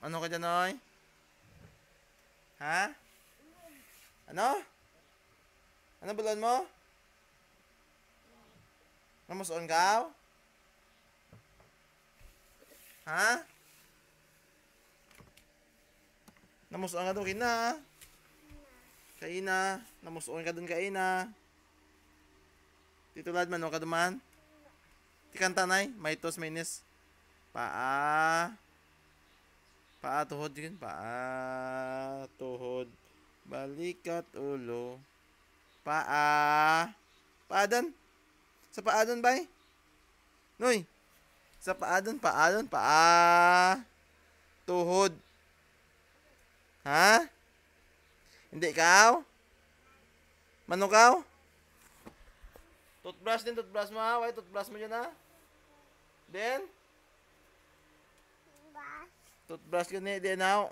Ano ka dyan, oy? Ha? Ano? Ano bulon mo? Namuson ka? Ha? Namuson ka doon kina? Kaina. Namuson ka doon kaina. Titulad man, ka duman? Tikanta nay, may tos, may nis. Paa. Paa, tuhod yun. Paa, tuhod. Balikat, ulo. Paa. Paadan. Sa paadan, bay? Noy. Sa paadan, paadan. Paa. Tuhod. Ha? Hindi ikaw? Manukaw? Toothbrush din, toothbrush mo ha. Why toothbrush mo dyan ha? Then? Toothbrush ka ni, din ha.